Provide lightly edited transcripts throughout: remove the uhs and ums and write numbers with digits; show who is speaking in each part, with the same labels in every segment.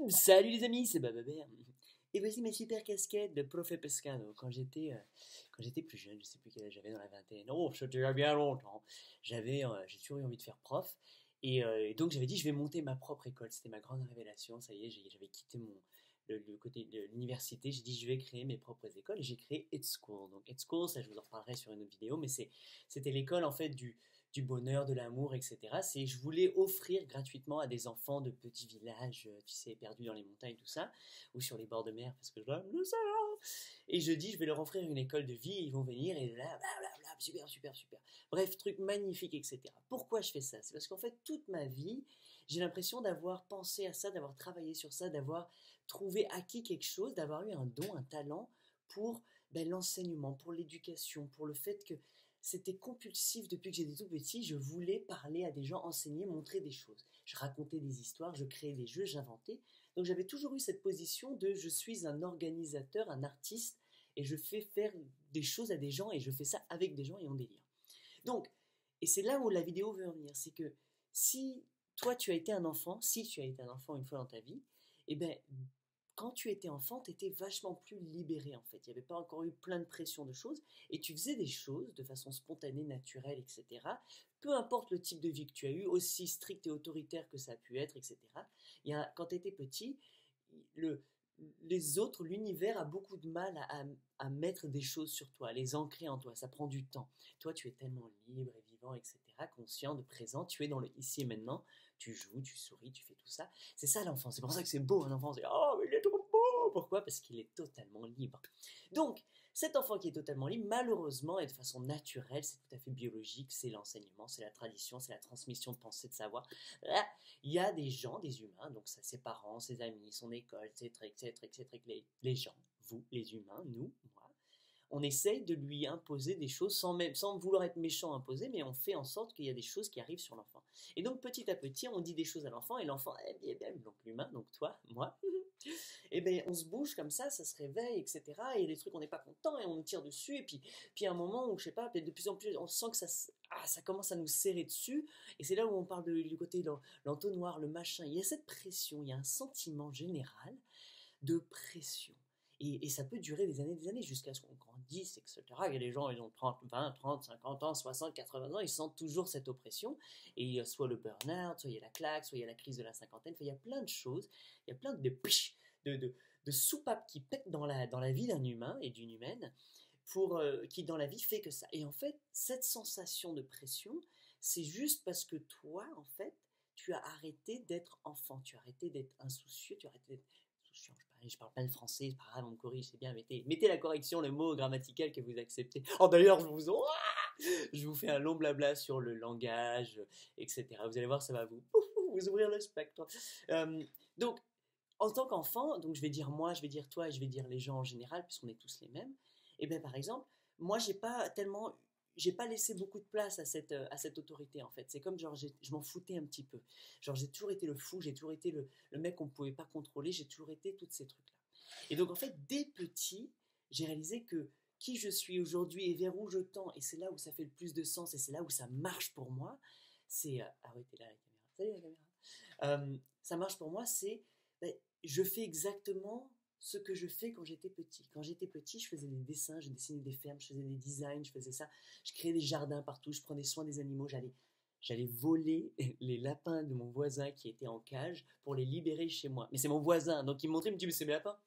Speaker 1: Salut les amis, c'est Bababert. Et voici ma super casquette de Profe Pescado. Quand j'étais plus jeune, je sais plus quel âge j'avais dans la vingtaine. Oh, c'était il y a bien longtemps. J'ai toujours eu envie de faire prof. Et donc j'avais dit, je vais monter ma propre école. C'était ma grande révélation. Ça y est, j'avais quitté le côté de l'université. J'ai dit, je vais créer mes propres écoles. Et j'ai créé It's School. Donc It's School, ça je vous en reparlerai sur une autre vidéo, mais c'était l'école en fait du bonheur, de l'amour, etc. Je voulais offrir gratuitement à des enfants de petits villages, tu sais, perdus dans les montagnes, tout ça, ou sur les bords de mer, parce que je dois le savoir. Et je dis, je vais leur offrir une école de vie, ils vont venir, et là, blablabla, super, super, super. Bref, truc magnifique, etc. Pourquoi je fais ça? C'est parce qu'en fait, toute ma vie, j'ai l'impression d'avoir pensé à ça, d'avoir travaillé sur ça, d'avoir trouvé acquis quelque chose, d'avoir eu un don, un talent pour l'enseignement, pour l'éducation, pour le fait que c'était compulsif depuis que j'étais tout petit. Je voulais parler à des gens, enseigner, montrer des choses. Je racontais des histoires, je créais des jeux, j'inventais. Donc j'avais toujours eu cette position de je suis un organisateur, un artiste, et je fais faire des choses à des gens, et je fais ça avec des gens, et on délire. Donc, et c'est là où la vidéo veut en venir, c'est que si toi tu as été un enfant, si tu as été un enfant une fois dans ta vie, eh ben quand tu étais enfant, tu étais vachement plus libéré en fait. Il n'y avait pas encore eu plein de pression de choses et tu faisais des choses de façon spontanée, naturelle, etc. Peu importe le type de vie que tu as eu, aussi strict et autoritaire que ça a pu être, etc. Quand tu étais petit, le, les autres, l'univers a beaucoup de mal à mettre des choses sur toi, à les ancrer en toi. Ça prend du temps. Toi, tu es tellement libre et vivant, etc., conscient de présent. Tu es dans le ici et maintenant. Tu joues, tu souris, tu fais tout ça. C'est ça l'enfant. C'est pour ça que c'est beau un enfant. C'est oh, mais il est trop beau. Pourquoi? Parce qu'il est totalement libre. Donc, cet enfant qui est totalement libre, malheureusement et de façon naturelle, c'est tout à fait biologique, c'est l'enseignement, c'est la tradition, c'est la transmission de pensée, de savoir. Là, il y a des gens, des humains, donc ça, ses parents, ses amis, son école, etc., etc., etc., les gens, vous, les humains, nous, moi, on essaye de lui imposer des choses sans vouloir être méchant imposé, mais on fait en sorte qu'il y a des choses qui arrivent sur l'enfant. Et donc petit à petit, on dit des choses à l'enfant, et l'enfant, donc l'humain, donc toi, moi, et ben on se bouge comme ça se réveille, etc. Et il y a des trucs on n'est pas content et on nous tire dessus, et puis à un moment où je sais pas, de plus en plus on sent que ça commence à nous serrer dessus, et c'est là où on parle du côté de l'entonnoir, le machin. Il y a cette pression, il y a un sentiment général de pression. Et ça peut durer des années, jusqu'à ce qu'on grandisse, etc. Il y a des gens, ils ont 30, 20, 30, 50 ans, 60, 80 ans, ils sentent toujours cette oppression. Et il y a soit le burn-out, soit il y a la claque, soit il y a la crise de la cinquantaine. Enfin, il y a plein de choses, il y a plein de soupapes qui pètent dans la vie d'un humain et d'une humaine, qui dans la vie fait que ça. Et en fait, cette sensation de pression, c'est juste parce que toi, en fait, tu as arrêté d'être enfant, tu as arrêté d'être insoucieux, tu as arrêté d'être insouciant. Je parle pas le français, c'est pas grave, on me corrige, c'est bien, mettez la correction, le mot grammatical que vous acceptez. Oh d'ailleurs, je vous fais un long blabla sur le langage, etc. Vous allez voir, ça va vous ouvrir le spectre. Donc, en tant qu'enfant, donc je vais dire moi, je vais dire toi et je vais dire les gens en général, puisqu'on est tous les mêmes. Et bien par exemple, moi j'ai pas laissé beaucoup de place à cette autorité en fait. C'est comme genre je m'en foutais un petit peu. Genre j'ai toujours été le fou, j'ai toujours été le mec qu'on ne pouvait pas contrôler, j'ai toujours été tous ces trucs-là. Et donc en fait, dès petit, j'ai réalisé que qui je suis aujourd'hui et vers où je tends, et c'est là où ça fait le plus de sens et c'est là où ça marche pour moi, c'est... ah ouais, t'es là la caméra. Salut la caméra. Ça marche pour moi, c'est... ben, je fais exactement ce que je fais quand j'étais petit. Quand j'étais petit, je faisais des dessins, je dessinais des fermes, je faisais des designs, je faisais ça. Je créais des jardins partout, je prenais soin des animaux, j'allais voler les lapins de mon voisin qui était en cage pour les libérer chez moi. Mais c'est mon voisin, donc il me montrait, il me dit, mais c'est mes lapins.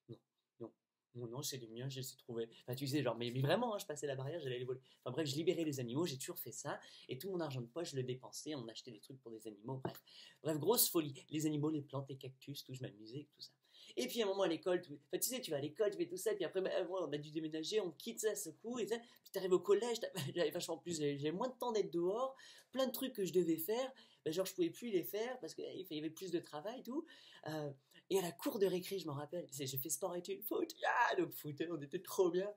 Speaker 1: Non, non, non, non, c'est les miens, je les ai trouvés. Enfin, tu sais, genre, mais vraiment, hein, je passais la barrière, j'allais les voler. Enfin bref, je libérais les animaux, j'ai toujours fait ça, et tout mon argent de poche, je le dépensais, on achetait des trucs pour des animaux, bref. Bref, grosse folie. Les animaux, les plantes, les cactus, tout, je m'amusais, tout ça. Et puis à un moment à l'école, enfin, tu sais, tu vas à l'école, tu fais tout ça, puis après, on a dû déménager, on quitte ça, ce coup, et ça, puis t'arrives au collège, j'avais vachement plus, j'avais moins de temps d'être dehors, plein de trucs que je devais faire, ben, genre je pouvais plus les faire parce qu'il y avait plus de travail, tout. Euh, et à la cour de récré, je m'en rappelle, j'ai fait sport études, foot, donc foot, on était trop bien.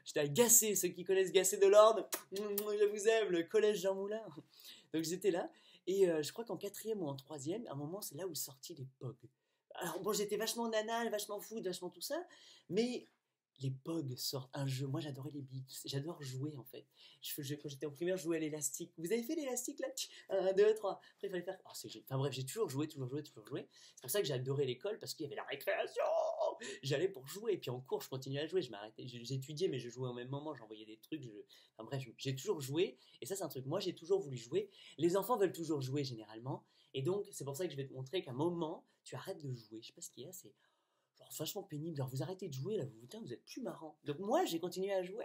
Speaker 1: J'étais à Gassé, ceux qui connaissent Gassé de l'Orne, je vous aime, le collège Jean Moulin. Donc j'étais là, et je crois qu'en quatrième ou en troisième, à un moment, c'est là où sortit les POG. Alors bon, j'étais vachement nanal, vachement foot, vachement tout ça, mais les POG sortent un jeu. Moi, j'adorais les beats. J'adore jouer, en fait. Quand j'étais en primaire, je jouais à l'élastique. Vous avez fait l'élastique, là? 1, 2, 3. Après, il fallait faire... Oh, enfin bref, j'ai toujours joué, toujours joué, toujours joué. C'est pour ça que j'ai adoré l'école, parce qu'il y avait la récréation. J'allais pour jouer. Et puis en cours, je continuais à jouer. Je m'arrêtais. J'étudiais, mais je jouais au même moment. J'envoyais des trucs. Enfin bref, j'ai toujours joué. Et ça, c'est un truc. Moi, j'ai toujours voulu jouer. Les enfants veulent toujours jouer, généralement. Et donc, c'est pour ça que je vais te montrer qu'à un moment, tu arrêtes de jouer. Je sais pas ce qu'il y a, c'est... genre vachement pénible, genre vous arrêtez de jouer là, vous êtes plus marrant. Donc moi j'ai continué à jouer.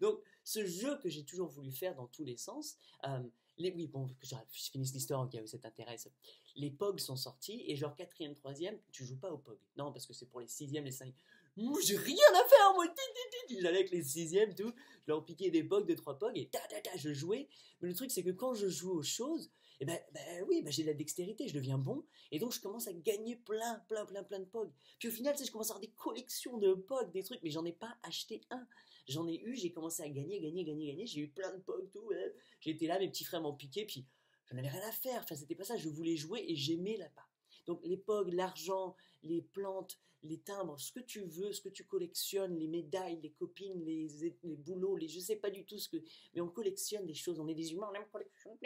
Speaker 1: Donc ce jeu que j'ai toujours voulu faire dans tous les sens, oui bon, que je finisse l'histoire au cas où ça t'intéresse. Les POG sont sortis et genre 4e, 3e, tu joues pas aux POG. Non parce que c'est pour les 6e, les 5e. Moi j'ai rien à faire moi. J'allais avec les 6e tout, je leur piquais des POG, 2-3 POG et je jouais. Mais le truc c'est que quand je joue aux choses, et oui, j'ai de la dextérité, je deviens bon. Et donc, je commence à gagner plein de POG. Puis au final, tu sais, je commence à avoir des collections de POG, des trucs, mais j'en ai pas acheté un. J'en ai eu, j'ai commencé à gagner. J'ai eu plein de POG, tout. Ouais. J'étais là, mes petits frères m'ont piqué, puis j'en avais rien à faire. Enfin, c'était pas ça, je voulais jouer et j'aimais là-bas. Donc, les POG, l'argent, les plantes, les timbres, ce que tu veux, ce que tu collectionnes, les médailles, les copines, les boulots, je sais pas du tout ce que. Mais on collectionne des choses, on est des humains, on aime collectionner.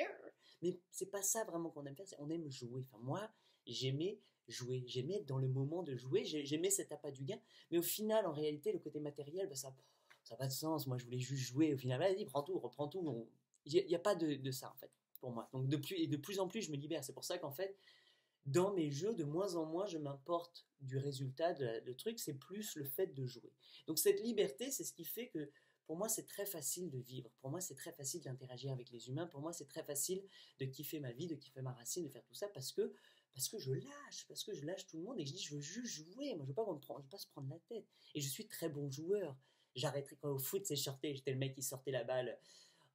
Speaker 1: Mais c'est pas ça vraiment qu'on aime faire, on aime jouer. Enfin, moi, j'aimais jouer, j'aimais être dans le moment de jouer, j'aimais cet appât du gain, mais au final, en réalité, le côté matériel, ça n'a pas de sens. Moi, je voulais juste jouer. Au final, vas-y, prends tout, reprends tout. Il n'y a pas de ça, en fait, pour moi. Donc, de plus en plus, je me libère. C'est pour ça qu'en fait, dans mes jeux, de moins en moins, je m'importe du résultat. Le truc, c'est plus le fait de jouer. Donc, cette liberté, c'est ce qui fait que pour moi, c'est très facile de vivre. Pour moi, c'est très facile d'interagir avec les humains. Pour moi, c'est très facile de kiffer ma vie, de kiffer ma racine, de faire tout ça parce que je lâche tout le monde et je dis je veux juste jouer. Moi, je veux pas se prendre la tête. Et je suis très bon joueur. J'arrêterai quand au foot, j'étais le mec qui sortait la balle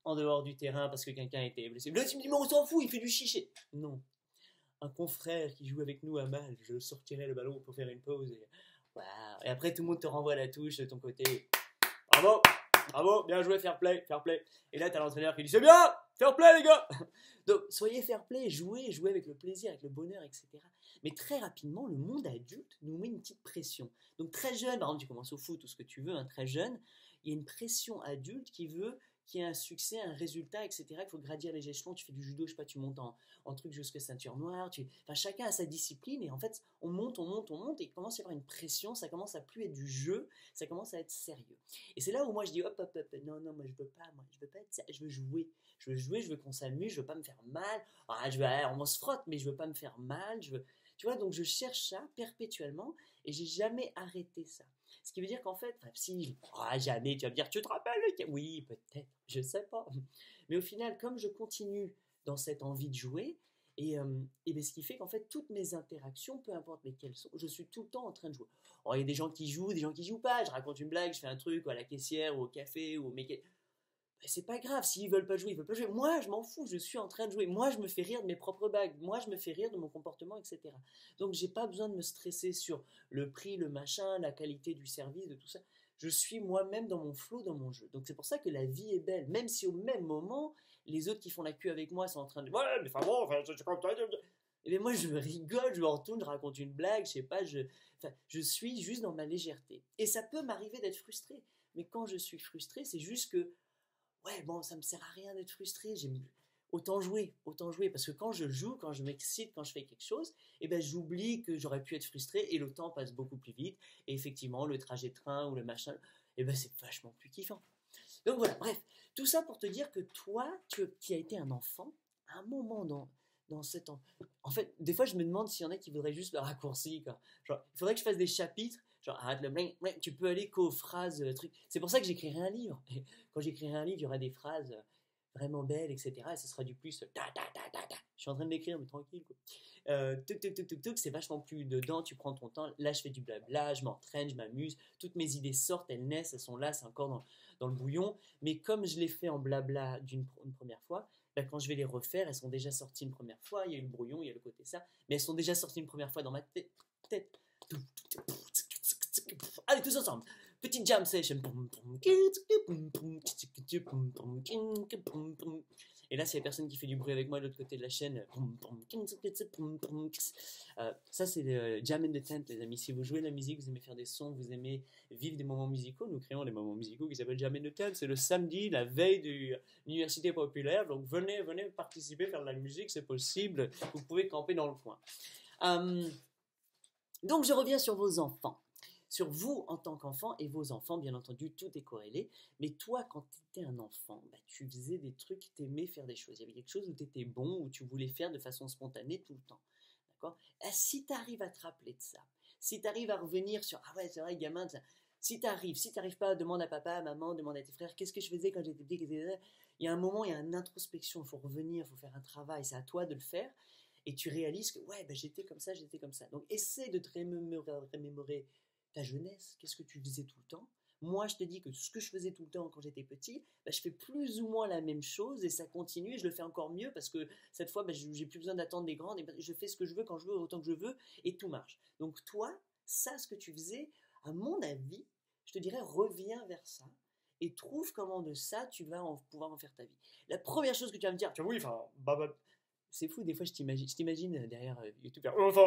Speaker 1: en dehors du terrain parce que quelqu'un était blessé. Le team dit mais on s'en fout, il fait du chiché. Non. Un confrère qui joue avec nous à balle, je sortirai le ballon pour faire une pause. Wow. Et après, tout le monde te renvoie la touche de ton côté. Bravo! Bravo, bien joué, fair play, fair play. Et là, t'as l'entraîneur qui dit c'est bien, fair play les gars. Donc, soyez fair play, jouez avec le plaisir, avec le bonheur, etc. Mais très rapidement, le monde adulte nous met une petite pression. Donc, très jeune, par exemple, tu commences au foot ou ce que tu veux, très jeune, il y a une pression adulte qui veut qu'il y ait un succès, un résultat, etc. Il faut gravir les échelons, tu fais du judo, je sais pas, tu montes en truc jusqu'à ceinture noire. Enfin, chacun a sa discipline et en fait, on monte et il commence à y avoir une pression, ça commence à plus être du jeu, ça commence à être sérieux. Et c'est là où moi je dis hop, non, moi je veux pas être ça, je veux jouer, je veux qu'on s'amuse, je veux pas me faire mal. On se frotte, mais je veux pas me faire mal, tu vois, donc je cherche ça perpétuellement et j'ai jamais arrêté ça. Ce qui veut dire qu'en fait, si, jamais, tu vas me dire, tu te rappelles? Oui, peut-être, je sais pas. Mais au final, comme je continue dans cette envie de jouer, et ce qui fait qu'en fait, toutes mes interactions, peu importe lesquelles sont, je suis tout le temps en train de jouer. Il y a des gens qui jouent, des gens qui jouent pas. Je raconte une blague, je fais un truc à la caissière ou au café ou au mécanique. C'est pas grave, s'ils veulent pas jouer, ils veulent pas jouer. Moi, je m'en fous, je suis en train de jouer. Moi, je me fais rire de mes propres blagues. Moi, je me fais rire de mon comportement, etc. Donc, j'ai pas besoin de me stresser sur le prix, le machin, la qualité du service, de tout ça. Je suis moi-même dans mon flow, dans mon jeu. Donc, c'est pour ça que la vie est belle. Même si au même moment, les autres qui font la queue avec moi sont en train de... Ouais, mais enfin bon, c'est comme toi. Et bien moi, je rigole, je me retourne, je raconte une blague, je sais pas, je suis juste dans ma légèreté. Et ça peut m'arriver d'être frustré. Mais quand je suis frustré, c'est juste que ouais, bon, ça me sert à rien d'être frustré. Autant jouer. Parce que quand je joue, quand je m'excite, quand je fais quelque chose, j'oublie que j'aurais pu être frustré et le temps passe beaucoup plus vite. Et effectivement, le trajet de train ou le machin, c'est vachement plus kiffant. Donc voilà, bref, tout ça pour te dire que toi, qui as été un enfant, à un moment dans cette... En fait, des fois, je me demande s'il y en a qui voudraient juste le raccourci. Quoi. Genre, il faudrait que je fasse des chapitres. Genre, arrête le bling, tu peux aller qu'aux phrases, trucs. C'est pour ça que j'écrirai un livre. Et quand j'écrirai un livre, il y aura des phrases vraiment belles, etc. Et ce sera du plus ta. Je suis en train de l'écrire, mais tranquille. Quoi. C'est vachement plus dedans, tu prends ton temps. Là, je fais du blabla, je m'entraîne, je m'amuse. Toutes mes idées sortent, elles naissent, elles sont là, c'est encore dans le bouillon. Mais comme je l'ai fait en blabla une première fois, quand je vais les refaire, elles sont déjà sorties une première fois. Il y a eu le brouillon, il y a le côté ça. Mais elles sont déjà sorties une première fois dans ma tête. Allez, tous ensemble. Petite jam session. Et là, s'il y a personne qui fait du bruit avec moi de l'autre côté de la chaîne, ça c'est le Jam in the Tent, les amis. Si vous jouez de la musique, vous aimez faire des sons, vous aimez vivre des moments musicaux, nous créons des moments musicaux qui s'appellent Jam in the Tent. C'est le samedi, la veille de l'université populaire. Donc venez participer, faire de la musique, c'est possible. Vous pouvez camper dans le coin. Donc je reviens sur vos enfants. Sur vous en tant qu'enfant et vos enfants, bien entendu, tout est corrélé. Mais toi, quand tu étais un enfant, tu faisais des trucs, tu aimais faire des choses. Il y avait quelque chose où tu étais bon, où tu voulais faire de façon spontanée tout le temps. D'accord ? Si tu arrives à te rappeler de ça, si tu arrives à revenir sur « Ah ouais, c'est vrai, gamin, si tu n'arrives pas, demande à papa, à maman, demande à tes frères, qu'est-ce que je faisais quand j'étais petit, il y a un moment, il y a une introspection, il faut revenir, il faut faire un travail, c'est à toi de le faire. Et tu réalises que ouais, j'étais comme ça, j'étais comme ça. Donc essaie de te remémorer ta jeunesse, qu'est-ce que tu faisais tout le temps. Moi, je te dis que ce que je faisais tout le temps quand j'étais petit, je fais plus ou moins la même chose et ça continue et je le fais encore mieux parce que cette fois, j'ai plus besoin d'attendre des grandes et je fais ce que je veux quand je veux, autant que je veux et tout marche. Donc toi, ça, ce que tu faisais, à mon avis, je te dirais, reviens vers ça et trouve comment de ça, tu vas pouvoir en faire ta vie. La première chose que tu vas me dire, tu vois, oui, enfin, c'est fou, des fois, je t'imagine derrière YouTube faire, enfin,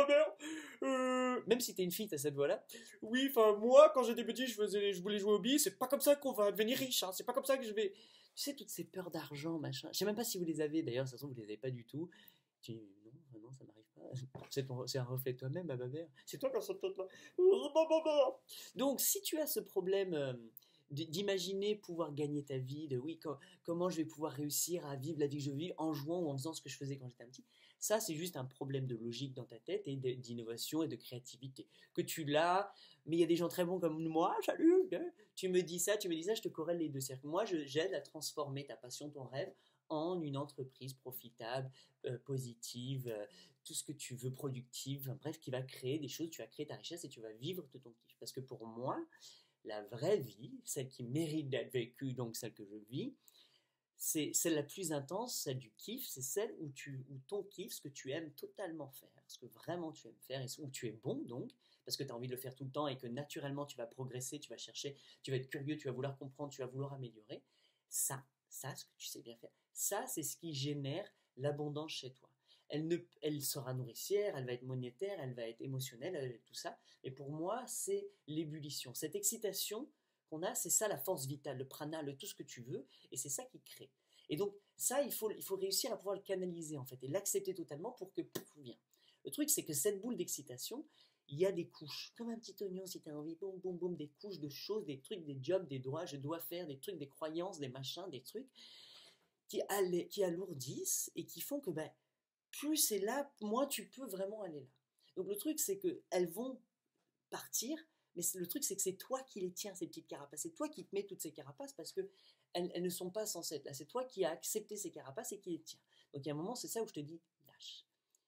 Speaker 1: mère, même si t'es une fille, t'as cette voix-là. Oui, enfin, moi, quand j'étais petit, je voulais jouer au billes, c'est pas comme ça qu'on va devenir riche, hein, c'est pas comme ça que je vais. Tu sais, toutes ces peurs d'argent, machin. Je sais même pas si vous les avez, d'ailleurs, de toute façon, vous les avez pas du tout. Tu dis, non, ça m'arrive pas. C'est un reflet de toi-même, ma mère. C'est toi qui as cette tête-là. Donc, si tu as ce problème d'imaginer pouvoir gagner ta vie, de oui, comment je vais pouvoir réussir à vivre la vie que je vis en jouant ou en faisant ce que je faisais quand j'étais un petit. Ça, c'est juste un problème de logique dans ta tête et d'innovation et de créativité. Que tu l'as, mais il y a des gens très bons comme moi, salut, tu me dis ça, je te corrèle les deux cercles. Moi, j'aide à transformer ta passion, ton rêve, en une entreprise profitable, positive, tout ce que tu veux, productive, bref, qui va créer des choses, tu vas créer ta richesse et tu vas vivre de ton kiff. Parce que pour moi, la vraie vie, celle qui mérite d'être vécue, donc celle que je vis, c'est celle la plus intense, celle du kiff, c'est celle où ton kiff, ce que tu aimes totalement faire, ce que vraiment tu aimes faire, et où tu es bon donc, parce que tu as envie de le faire tout le temps et que naturellement tu vas progresser, tu vas chercher, tu vas être curieux, tu vas vouloir comprendre, tu vas vouloir améliorer. Ça, ce que tu sais bien faire, ça c'est ce qui génère l'abondance chez toi. Elle sera nourricière, elle va être monétaire, elle va être émotionnelle, elle va être tout ça. Et pour moi, c'est l'ébullition. Cette excitation qu'on a, c'est ça la force vitale, le prana, tout ce que tu veux, et c'est ça qui crée. Et donc ça, il faut réussir à pouvoir le canaliser en fait, et l'accepter totalement pour que pouf, vienne. Le truc, c'est que cette boule d'excitation, il y a des couches, comme un petit oignon si tu as envie, boum, boum, boum, des couches de choses, des trucs, des jobs, des droits, je dois faire, des trucs, des croyances, des machins, des trucs qui alourdissent et qui font que plus c'est là, moins tu peux vraiment aller là. Donc le truc, c'est qu'elles vont partir, mais le truc, c'est que c'est toi qui les tiens, ces petites carapaces. C'est toi qui te mets toutes ces carapaces parce que elles ne sont pas censées être là. C'est toi qui as accepté ces carapaces et qui les tiens. Donc il y a un moment, c'est ça où je te dis, lâche.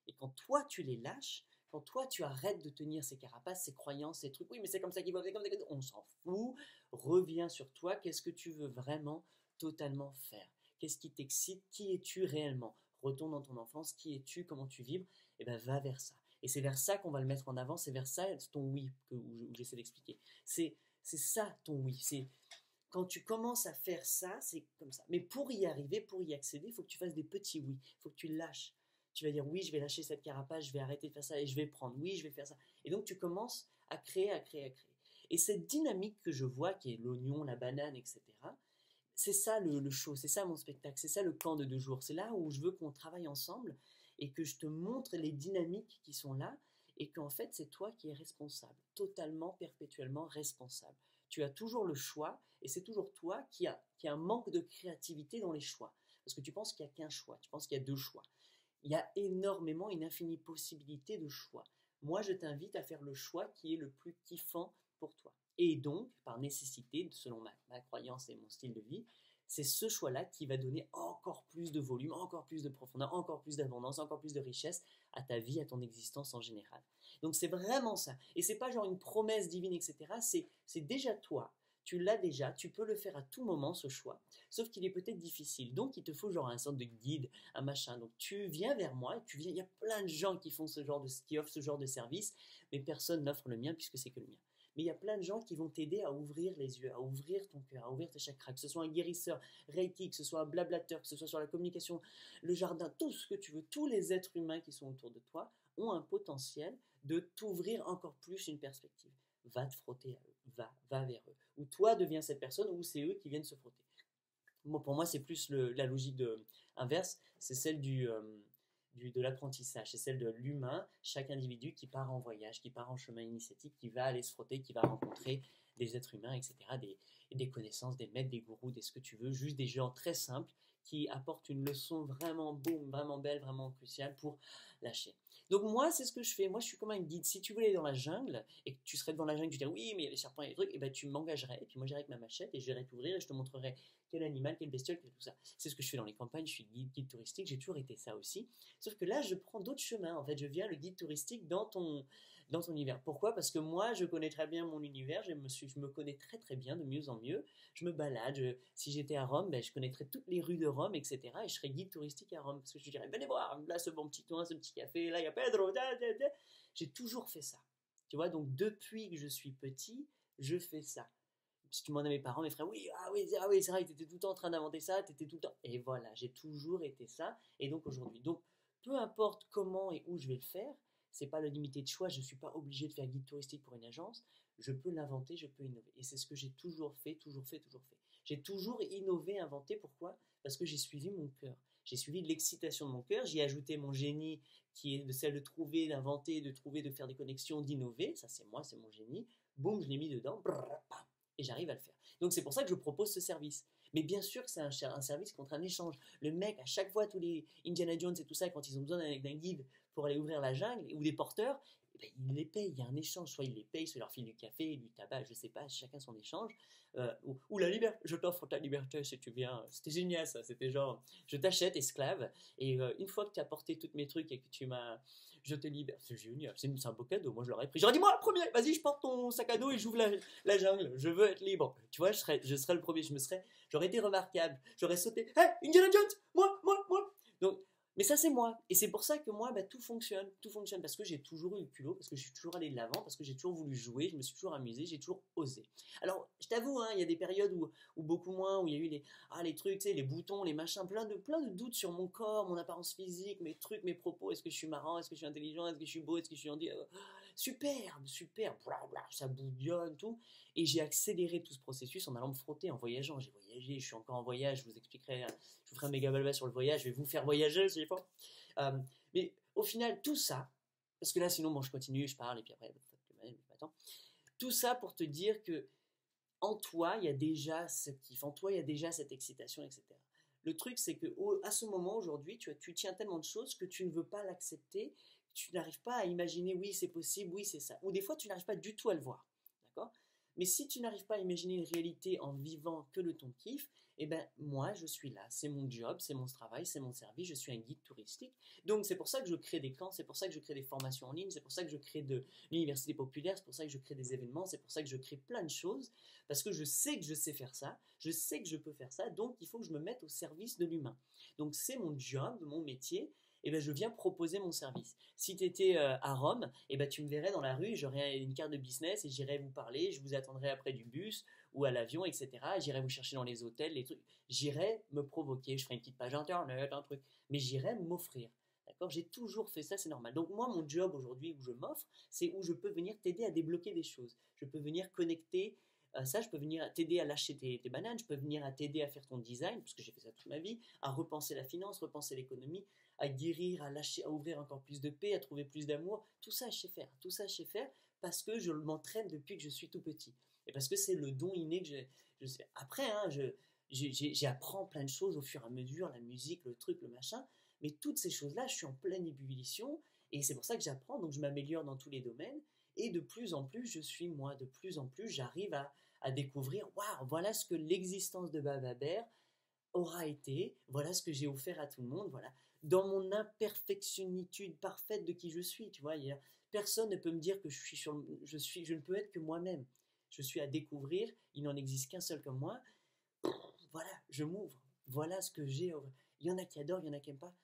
Speaker 1: Et quand toi, tu les lâches, quand toi, tu arrêtes de tenir ces carapaces, ces croyances, ces trucs, oui, mais c'est comme ça qu'il va, on s'en fout, reviens sur toi, qu'est-ce que tu veux vraiment totalement faire? Qu'est-ce qui t'excite? Qui es-tu réellement? Retourne dans ton enfance, qui es-tu? Comment tu vibres? Et va vers ça. Et c'est vers ça qu'on va le mettre en avant, c'est vers ça ton oui où j'essaie d'expliquer. C'est ça ton oui. C'est quand tu commences à faire ça, c'est comme ça. Mais pour y arriver, pour y accéder, il faut que tu fasses des petits oui. Il faut que tu lâches. Tu vas dire oui, je vais lâcher cette carapace, je vais arrêter de faire ça et je vais prendre. Oui, je vais faire ça. Et donc tu commences à créer. Et cette dynamique que je vois, qui est l'oignon, la banane, etc., c'est ça le show, c'est ça mon spectacle, c'est ça le camp de 2 jours. C'est là où je veux qu'on travaille ensemble et que je te montre les dynamiques qui sont là et qu'en fait c'est toi qui es responsable, totalement, perpétuellement responsable. Tu as toujours le choix et c'est toujours toi qui a un manque de créativité dans les choix. Parce que tu penses qu'il n'y a qu'un choix, tu penses qu'il y a 2 choix. Il y a énormément, une infinie possibilité de choix. Moi je t'invite à faire le choix qui est le plus kiffant pour toi. Et donc, par nécessité, selon ma croyance et mon style de vie, c'est ce choix-là qui va donner encore plus de volume, encore plus de profondeur, encore plus d'abondance, encore plus de richesse à ta vie, à ton existence en général. Donc c'est vraiment ça. Et c'est pas genre une promesse divine, etc. C'est déjà toi. Tu l'as déjà, tu peux le faire à tout moment, ce choix. Sauf qu'il est peut-être difficile. Donc il te faut genre un sorte de guide, un machin. Donc tu viens vers moi, il y a plein de gens qui offrent ce genre de service, mais personne n'offre le mien puisque c'est que le mien. Mais il y a plein de gens qui vont t'aider à ouvrir les yeux, à ouvrir ton cœur, à ouvrir tes chakras, que ce soit un guérisseur, Reiki, que ce soit un blablateur, que ce soit sur la communication, le jardin, tout ce que tu veux, tous les êtres humains qui sont autour de toi ont un potentiel de t'ouvrir encore plus une perspective. Va te frotter à eux, va vers eux. Ou toi deviens cette personne, ou c'est eux qui viennent se frotter. Moi, pour moi, c'est plus la logique inverse, c'est celle de l'apprentissage, c'est celle de l'humain, chaque individu qui part en voyage, qui part en chemin initiatique, qui va aller se frotter, qui va rencontrer des êtres humains, etc., des connaissances, des maîtres, des gourous, des ce que tu veux, juste des gens très simples qui apportent une leçon vraiment boum, vraiment belle, vraiment cruciale pour lâcher. Donc moi, c'est ce que je fais. Moi, je suis comme un guide. Si tu voulais aller dans la jungle et que tu serais devant la jungle, tu dirais oui, mais il y a les serpents et les trucs, et ben tu m'engagerais. Et puis moi, j'irais avec ma machette et j'irais t'ouvrir et je te montrerais quel animal, quelle bestiole, tout ça. C'est ce que je fais dans les campagnes. Je suis guide touristique. J'ai toujours été ça aussi. Sauf que là, je prends d'autres chemins. En fait, je viens le guide touristique dans ton univers. Pourquoi? Parce que moi, je connais très bien mon univers. Je me connais très très bien, de mieux en mieux. Je me balade. Si j'étais à Rome, ben, je connaîtrais toutes les rues de Rome, etc. Et je serais guide touristique à Rome. Parce que je dirais, venez voir, là, ce bon petit coin, ce petit café, là, il y a Pedro. J'ai toujours fait ça. Tu vois, donc depuis que je suis petit, je fais ça. Si tu demandes à mes parents, mes frères, oui, ah oui, c'est vrai, tu étais tout le temps en train d'inventer ça, tu étais tout le temps. Et voilà, j'ai toujours été ça. Et donc aujourd'hui. Donc, peu importe comment et où je vais le faire, c'est pas le limité de choix, je ne suis pas obligé de faire guide touristique pour une agence, je peux l'inventer, je peux innover. Et c'est ce que j'ai toujours fait, toujours fait, toujours fait. J'ai toujours innové, inventé, pourquoi? Parce que j'ai suivi mon cœur. J'ai suivi l'excitation de mon cœur, j'y ai ajouté mon génie qui est de celle de trouver, d'inventer, de trouver, de faire des connexions, d'innover. Ça, c'est moi, c'est mon génie. Boum, je l'ai mis dedans, et j'arrive à le faire. Donc, c'est pour ça que je propose ce service. Mais bien sûr que c'est un service contre un échange. Le mec, à chaque fois, tous les Indiana Jones et tout ça, quand ils ont besoin d'un guide pour aller ouvrir la jungle, ou des porteurs, eh ben, ils les payent, il y a un échange. Soit ils les payent, soit ils leur filent du café, du tabac, je sais pas, chacun son échange. Ou la liberté, je t'offre ta liberté si tu viens. C'était génial ça, c'était genre, je t'achète esclave, et une fois que tu as porté tous mes trucs et que tu m'as, je te libère. C'est génial, c'est un beau cadeau, moi je l'aurais pris. J'aurais dit, moi, premier, vas-y, je porte ton sac à dos et j'ouvre la jungle, je veux être libre. Tu vois, je serais le premier, j'aurais été remarquable, j'aurais sauté, hey, Indiana Jones, moi. Donc, mais ça, c'est moi. Et c'est pour ça que moi, bah, tout fonctionne. Tout fonctionne parce que j'ai toujours eu le culot, parce que je suis toujours allé de l'avant, parce que j'ai toujours voulu jouer, je me suis toujours amusé, j'ai toujours osé. Alors, je t'avoue, hein, il y a des périodes où beaucoup moins, où il y a eu les trucs, tu sais, les boutons, les machins, plein de doutes sur mon corps, mon apparence physique, mes trucs, mes propos. Est-ce que je suis marrant? Est-ce que je suis intelligent? Est-ce que je suis beau? Est-ce que je suis superbe, blablabla, ça bouillonne, tout. Et j'ai accéléré tout ce processus en allant me frotter, en voyageant. J'ai voyagé, je suis encore en voyage, je vous expliquerai, je vous ferai un méga balba sur le voyage, je vais vous faire voyager, c'est fort. Mais au final, tout ça, parce que là, sinon, bon, je continue, je parle, et puis après, attends. Tout ça pour te dire que en toi, il y a déjà ce kiff, en toi, il y a déjà cette excitation, etc. Le truc, c'est que à ce moment, aujourd'hui, tu tiens tellement de choses que tu ne veux pas l'accepter, tu n'arrives pas à imaginer, oui, c'est possible, oui, c'est ça. Ou des fois, tu n'arrives pas du tout à le voir. D'accord? Mais si tu n'arrives pas à imaginer une réalité en vivant que de ton kiff, eh ben moi je suis là, c'est mon job, c'est mon travail, c'est mon service, je suis un guide touristique. Donc c'est pour ça que je crée des camps, c'est pour ça que je crée des formations en ligne, c'est pour ça que je crée de l'université populaire, c'est pour ça que je crée des événements, c'est pour ça que je crée plein de choses, parce que je sais que je sais faire ça, je sais que je peux faire ça, donc il faut que je me mette au service de l'humain. Donc c'est mon job, mon métier, et ben je viens proposer mon service. Si tu étais à Rome, et ben tu me verrais dans la rue, j'aurais une carte de business et j'irais vous parler, je vous attendrai après du bus ou à l'avion, etc. J'irai vous chercher dans les hôtels, les trucs. J'irai me provoquer, je ferai une petite page internet, un truc. Mais j'irai m'offrir. D'accord? J'ai toujours fait ça, c'est normal. Donc moi, mon job aujourd'hui où je m'offre, c'est où je peux venir t'aider à débloquer des choses. Je peux venir connecter ça, je peux venir t'aider à lâcher tes bananes, je peux venir à t'aider à faire ton design, parce que j'ai fait ça toute ma vie, à repenser la finance, repenser l'économie, à guérir, à lâcher, à ouvrir encore plus de paix, à trouver plus d'amour. Tout ça, je sais faire. Tout ça, je sais faire parce que je m'entraîne depuis que je suis tout petit. Et parce que c'est le don inné que je sais. Après, hein, j'apprends plein de choses au fur et à mesure, la musique, le truc, le machin. Mais toutes ces choses-là, je suis en pleine ébullition. Et c'est pour ça que j'apprends, donc je m'améliore dans tous les domaines. Et de plus en plus, je suis moi. De plus en plus, j'arrive à découvrir, waouh, voilà ce que l'existence de Bababer aura été, voilà ce que j'ai offert à tout le monde, voilà, dans mon imperfectionnitude parfaite de qui je suis, tu vois, personne ne peut me dire que je ne peux être que moi-même. Je suis à découvrir, il n'en existe qu'un seul comme moi. Voilà, je m'ouvre. Voilà ce que j'ai à offrir. Il y en a qui adorent, il y en a qui n'aiment pas.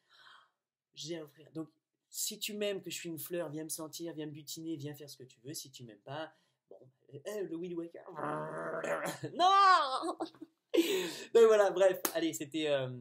Speaker 1: J'ai à offrir. Donc, si tu m'aimes que je suis une fleur, viens me sentir, viens me butiner, viens faire ce que tu veux. Si tu m'aimes pas, Bon, le Wind Waker. Non. Donc voilà, bref, allez, c'était un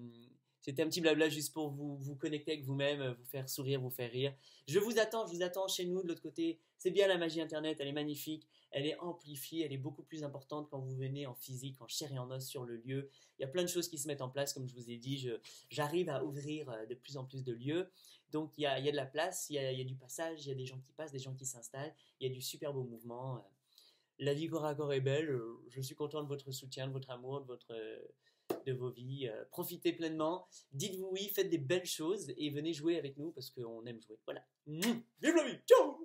Speaker 1: petit blabla juste pour vous connecter avec vous-même, vous faire sourire, vous faire rire. Je vous attends chez nous de l'autre côté. C'est bien la magie Internet, elle est magnifique, elle est amplifiée, elle est beaucoup plus importante quand vous venez en physique, en chair et en os sur le lieu. Il y a plein de choses qui se mettent en place, comme je vous ai dit, j'arrive à ouvrir de plus en plus de lieux. Donc il y a de la place, il y a du passage, il y a des gens qui passent, des gens qui s'installent, il y a du super beau mouvement. La vie corps à corps est belle. Je suis content de votre soutien, de votre amour, de vos vies. Profitez pleinement. Dites-vous oui, faites des belles choses et venez jouer avec nous parce qu'on aime jouer. Voilà. Vive la vie. Ciao.